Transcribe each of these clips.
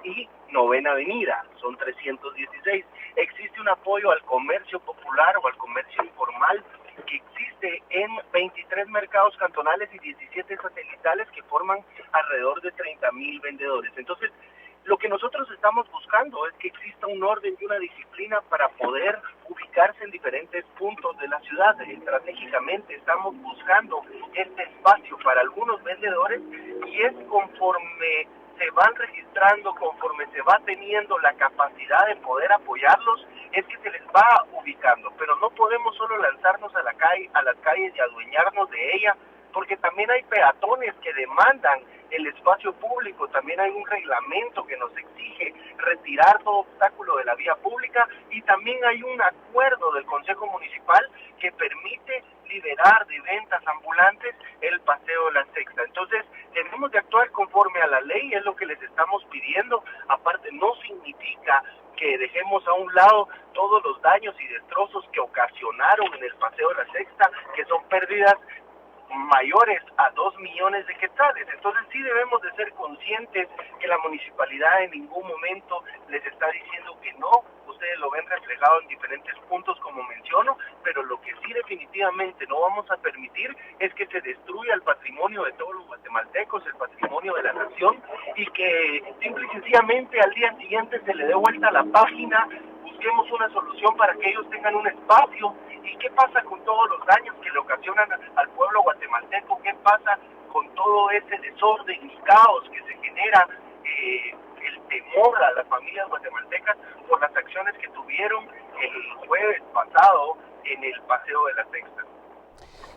y Novena Avenida, son 316. Existe un apoyo al comercio popular o al comercio informal que existe en 23 mercados cantonales y 17 satelitales que forman alrededor de 30,000 vendedores. Entonces, lo que nosotros estamos buscando es que exista un orden y una disciplina para poder ubicarse en diferentes puntos de la ciudad. Estratégicamente estamos buscando este espacio para algunos vendedores y es conforme se van registrando, conforme se va teniendo la capacidad de poder apoyarlos, es que se les va ubicando. Pero no podemos solo lanzarnos a las calles y adueñarnos de ella, porque también hay peatones que demandan el espacio público, también hay un reglamento que nos exige retirar todo obstáculo de la vía pública y también hay un acuerdo del Consejo Municipal que permite liberar de ventas ambulantes el Paseo de la Sexta. Entonces, tenemos que actuar conforme a la ley, es lo que les estamos pidiendo. Aparte, no significa que dejemos a un lado todos los daños y destrozos que ocasionaron en el Paseo de la Sexta, que son pérdidas mayores a 2 millones de quetzales. Entonces sí debemos de ser conscientes que la municipalidad en ningún momento les está diciendo que no. Ustedes lo ven reflejado en diferentes puntos como menciono, pero lo que sí definitivamente no vamos a permitir es que se destruya el patrimonio de todos los guatemaltecos, el patrimonio de la nación, y que simple y sencillamente al día siguiente se le dé vuelta a la página, busquemos una solución para que ellos tengan un espacio. ¿Y qué pasa con todos los daños que le ocasionan al pueblo guatemalteco? ¿Qué pasa con todo ese desorden y caos que se genera, el temor a las familias guatemaltecas por las acciones que tuvieron el jueves pasado en el Paseo de la Sexta?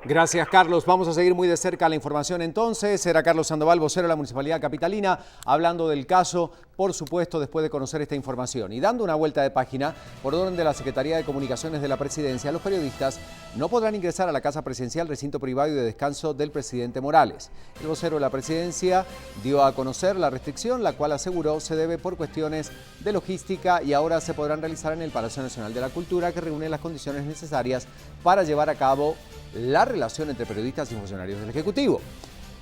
Gracias, Carlos. Vamos a seguir muy de cerca la información entonces. Era Carlos Sandoval, vocero de la Municipalidad Capitalina, hablando del caso, por supuesto, después de conocer esta información. Y dando una vuelta de página, por orden de la Secretaría de Comunicaciones de la Presidencia, los periodistas no podrán ingresar a la Casa Presidencial, recinto privado y de descanso del presidente Morales. El vocero de la Presidencia dio a conocer la restricción, la cual aseguró se debe por cuestiones de logística y ahora se podrán realizar en el Palacio Nacional de la Cultura, que reúne las condiciones necesarias para llevar a cabo la relación entre periodistas y funcionarios del Ejecutivo.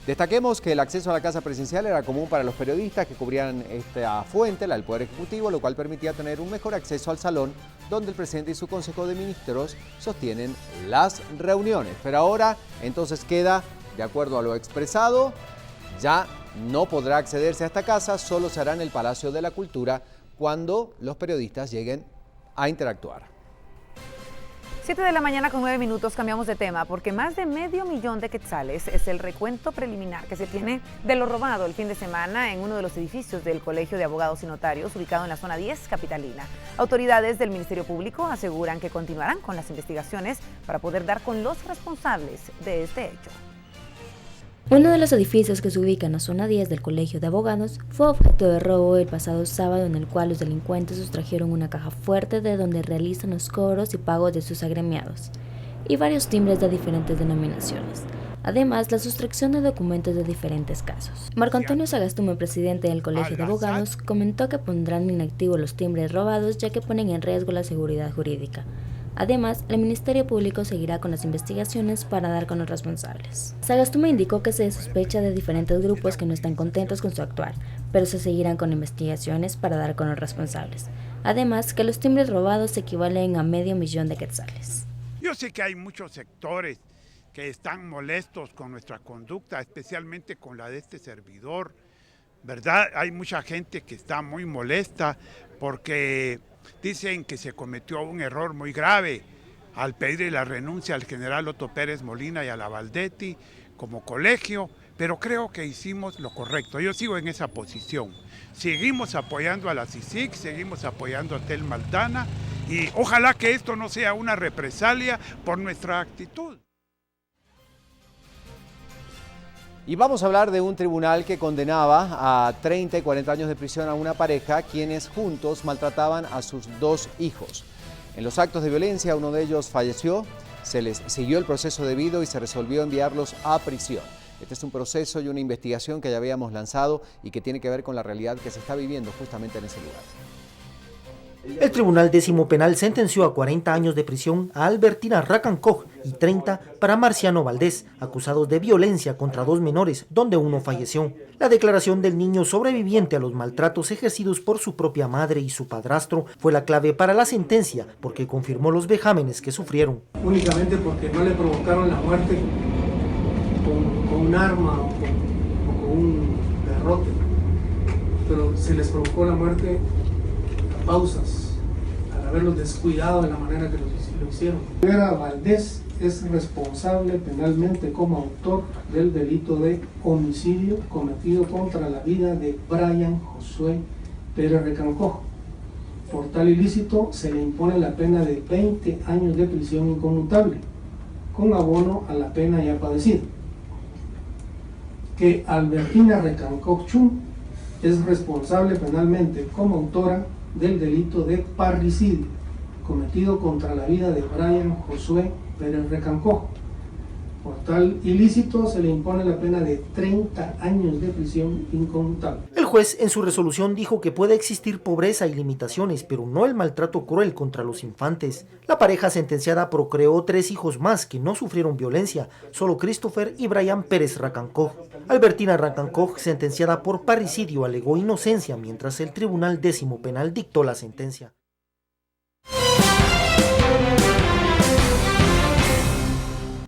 Destaquemos que el acceso a la Casa Presidencial era común para los periodistas que cubrían esta fuente, la del Poder Ejecutivo, lo cual permitía tener un mejor acceso al salón donde el presidente y su Consejo de Ministros sostienen las reuniones. Pero ahora entonces queda, de acuerdo a lo expresado, ya no podrá accederse a esta casa, solo se hará en el Palacio de la Cultura cuando los periodistas lleguen a interactuar. 7 de la mañana con 9 minutos, cambiamos de tema porque más de $500,000 de quetzales es el recuento preliminar que se tiene de lo robado el fin de semana en uno de los edificios del Colegio de Abogados y Notarios ubicado en la zona 10 capitalina. Autoridades del Ministerio Público aseguran que continuarán con las investigaciones para poder dar con los responsables de este hecho. Uno de los edificios que se ubica en la zona 10 del Colegio de Abogados fue objeto de robo el pasado sábado, en el cual los delincuentes sustrajeron una caja fuerte de donde realizan los cobros y pagos de sus agremiados y varios timbres de diferentes denominaciones. Además, la sustracción de documentos de diferentes casos. Marco Antonio Sagastume, presidente del Colegio de Abogados, comentó que pondrán inactivos los timbres robados ya que ponen en riesgo la seguridad jurídica. Además, el Ministerio Público seguirá con las investigaciones para dar con los responsables. Sagastume indicó que se sospecha de diferentes grupos que no están contentos con su actuar, pero se seguirán con investigaciones para dar con los responsables. Además, que los timbres robados equivalen a $500,000 de quetzales. Yo sé que hay muchos sectores que están molestos con nuestra conducta, especialmente con la de este servidor, ¿verdad? Hay mucha gente que está muy molesta porque dicen que se cometió un error muy grave al pedir la renuncia al general Otto Pérez Molina y a la Valdetti como colegio, pero creo que hicimos lo correcto. Yo sigo en esa posición. Seguimos apoyando a la CICIG, seguimos apoyando a Tel Maldana y ojalá que esto no sea una represalia por nuestra actitud. Y vamos a hablar de un tribunal que condenaba a 30 y 40 años de prisión a una pareja quienes juntos maltrataban a sus 2 hijos. En los actos de violencia, uno de ellos falleció, se les siguió el proceso debido y se resolvió enviarlos a prisión. Este es un proceso y una investigación que ya habíamos lanzado y que tiene que ver con la realidad que se está viviendo justamente en ese lugar. El Tribunal Décimo Penal sentenció a 40 años de prisión a Albertina Racancoj y 30 para Marciano Valdés, acusados de violencia contra 2 menores, donde uno falleció. La declaración del niño sobreviviente a los maltratos ejercidos por su propia madre y su padrastro fue la clave para la sentencia, porque confirmó los vejámenes que sufrieron. Únicamente porque no le provocaron la muerte con un arma o con un garrote, pero se les provocó la muerte a pausas, al haberlos descuidado de la manera que lo hicieron. Rivera Valdés es responsable penalmente como autor del delito de homicidio cometido contra la vida de Brian Josué Pérez Recancoj. Por tal ilícito se le impone la pena de 20 años de prisión inconmutable, con abono a la pena ya padecida. Que Albertina Recancoj Chun es responsable penalmente como autora del delito de parricidio cometido contra la vida de Brian Josué Pérez Recancoj. Por tal ilícito se le impone la pena de 30 años de prisión inconmutable. El juez en su resolución dijo que puede existir pobreza y limitaciones, pero no el maltrato cruel contra los infantes. La pareja sentenciada procreó 3 hijos más que no sufrieron violencia, solo Christopher y Brian Pérez Racancoj. Albertina Racancoj, sentenciada por parricidio, alegó inocencia mientras el Tribunal Décimo Penal dictó la sentencia.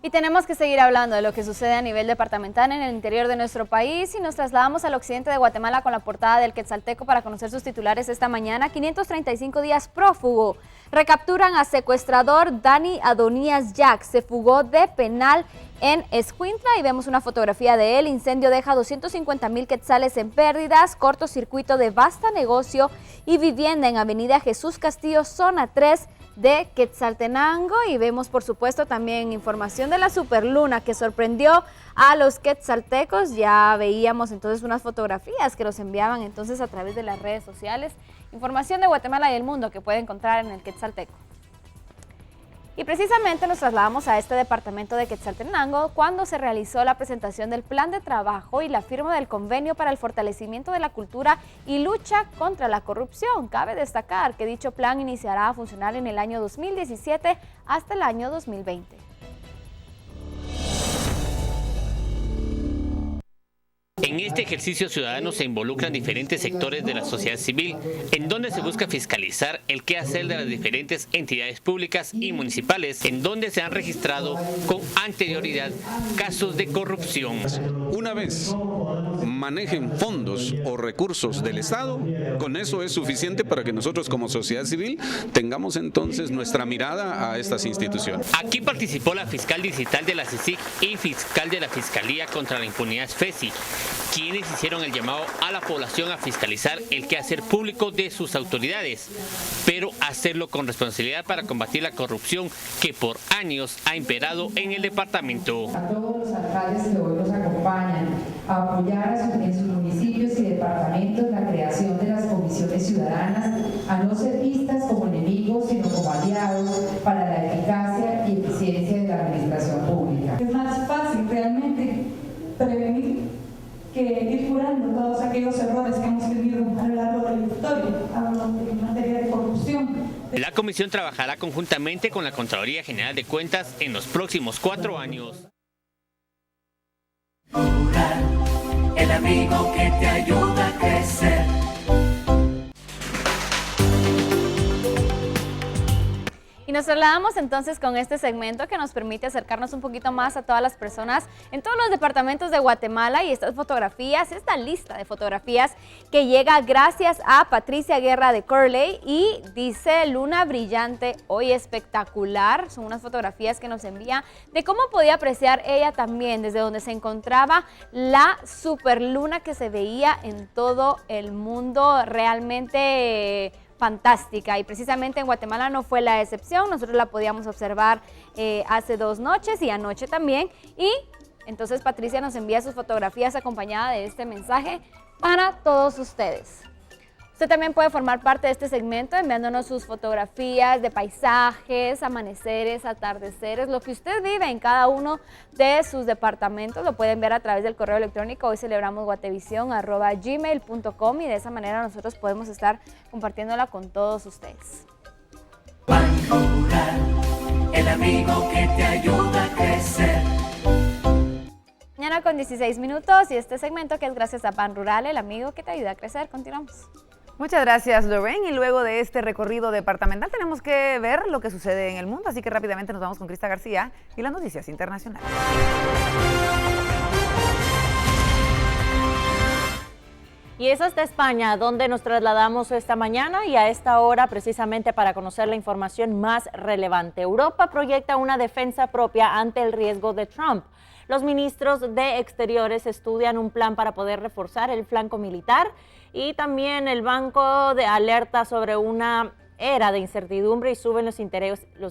Y tenemos que seguir hablando de lo que sucede a nivel departamental en el interior de nuestro país y nos trasladamos al occidente de Guatemala con la portada del Quetzalteco para conocer sus titulares esta mañana. 535 días prófugo. Recapturan a secuestrador Dani Adonías Jack. Se fugó de penal en Escuintla y vemos una fotografía de él. Incendio deja 250,000 quetzales en pérdidas. Cortocircuito devasta negocio y vivienda en Avenida Jesús Castillo, zona 3 de Quetzaltenango. Y vemos por supuesto también información de la superluna que sorprendió a los quetzaltecos. Ya veíamos entonces unas fotografías que los enviaban entonces a través de las redes sociales. Información de Guatemala y el mundo que puede encontrar en el Quetzalteco. Y precisamente nos trasladamos a este departamento de Quetzaltenango cuando se realizó la presentación del plan de trabajo y la firma del convenio para el fortalecimiento de la cultura y lucha contra la corrupción. Cabe destacar que dicho plan iniciará a funcionar en el año 2017 hasta el año 2020. En este ejercicio ciudadano se involucran diferentes sectores de la sociedad civil, en donde se busca fiscalizar el quehacer de las diferentes entidades públicas y municipales, en donde se han registrado con anterioridad casos de corrupción. Una vez manejen fondos o recursos del Estado, con eso es suficiente para que nosotros como sociedad civil tengamos entonces nuestra mirada a estas instituciones. Aquí participó la fiscal distrital de la CICIG y fiscal de la Fiscalía contra la Impunidad FESI, quienes hicieron el llamado a la población a fiscalizar el quehacer público de sus autoridades, pero hacerlo con responsabilidad para combatir la corrupción que por años ha imperado en el departamento. A todos los alcaldes que hoy nos acompañan a apoyar en sus municipios y departamentos la creación de las comisiones ciudadanas, a no ser vistas como enemigos, sino como aliados para la eficacia y eficiencia de la administración pública. Es más fácil realmente prevenir que ir curando todos aquellos errores que hemos tenido a lo largo de la historia, en materia de corrupción. La comisión trabajará conjuntamente con la Contraloría General de Cuentas en los próximos 4 años. El amigo que te ayuda a crecer. Y nos trasladamos entonces con este segmento que nos permite acercarnos un poquito más a todas las personas en todos los departamentos de Guatemala y estas fotografías, esta lista de fotografías que llega gracias a Patricia Guerra de Curley y dice luna brillante, hoy espectacular. Son unas fotografías que nos envía de cómo podía apreciar ella también desde donde se encontraba la superluna que se veía en todo el mundo, realmente fantástica, y precisamente en Guatemala no fue la excepción. Nosotros la podíamos observar hace 2 noches y anoche también, y entonces Patricia nos envía sus fotografías acompañada de este mensaje para todos ustedes. Usted también puede formar parte de este segmento enviándonos sus fotografías de paisajes, amaneceres, atardeceres, lo que usted vive en cada uno de sus departamentos. Lo puede enviar a través del correo electrónico hoy celebramos guatevisión@gmail.com y de esa manera nosotros podemos estar compartiéndola con todos ustedes. Ban Rural, el amigo que te ayuda a crecer. Mañana con 16 minutos y este segmento que es gracias a Ban Rural, el amigo que te ayuda a crecer. Continuamos. Muchas gracias, Lorraine. Y luego de este recorrido departamental tenemos que ver lo que sucede en el mundo, así que rápidamente nos vamos con Crista García y las noticias internacionales. Y es hasta España donde nos trasladamos esta mañana y a esta hora precisamente para conocer la información más relevante. Europa proyecta una defensa propia ante el riesgo de Trump. Los ministros de Exteriores estudian un plan para poder reforzar el flanco militar y también el banco de alerta sobre una era de incertidumbre y suben los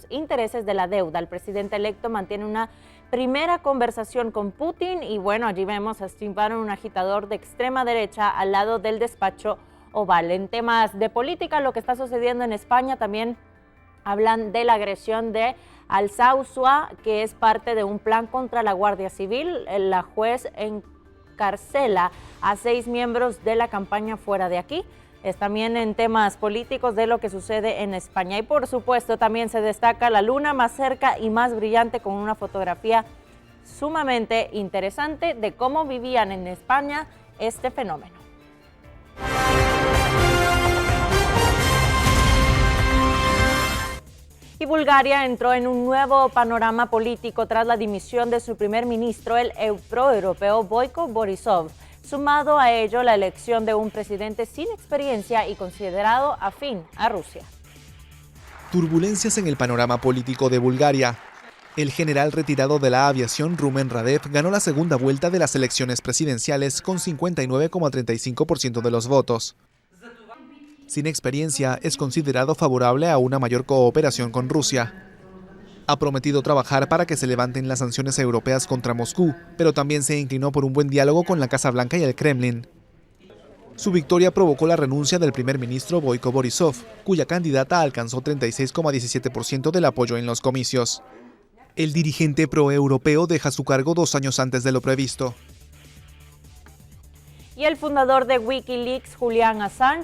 intereses de la deuda. El presidente electo mantiene una primera conversación con Putin y bueno, allí vemos a Steve Bannon, un agitador de extrema derecha al lado del despacho oval. En temas de política, lo que está sucediendo en España, también hablan de la agresión de Alsasua, que es parte de un plan contra la Guardia Civil. La juez encarcela a 6 miembros de la campaña Fuera de Aquí. Es también en temas políticos de lo que sucede en España. Y por supuesto también se destaca la luna más cerca y más brillante con una fotografía sumamente interesante de cómo vivían en España este fenómeno. Y Bulgaria entró en un nuevo panorama político tras la dimisión de su primer ministro, el proeuropeo Boyko Borisov. Sumado a ello, la elección de un presidente sin experiencia y considerado afín a Rusia. Turbulencias en el panorama político de Bulgaria. El general retirado de la aviación Rumen Radev ganó la segunda vuelta de las elecciones presidenciales con 59,35% de los votos. Sin experiencia, es considerado favorable a una mayor cooperación con Rusia. Ha prometido trabajar para que se levanten las sanciones europeas contra Moscú, pero también se inclinó por un buen diálogo con la Casa Blanca y el Kremlin. Su victoria provocó la renuncia del primer ministro Boyko Borisov, cuya candidata alcanzó 36,17% del apoyo en los comicios. El dirigente proeuropeo deja su cargo 2 años antes de lo previsto. Y el fundador de Wikileaks, Julian Assange,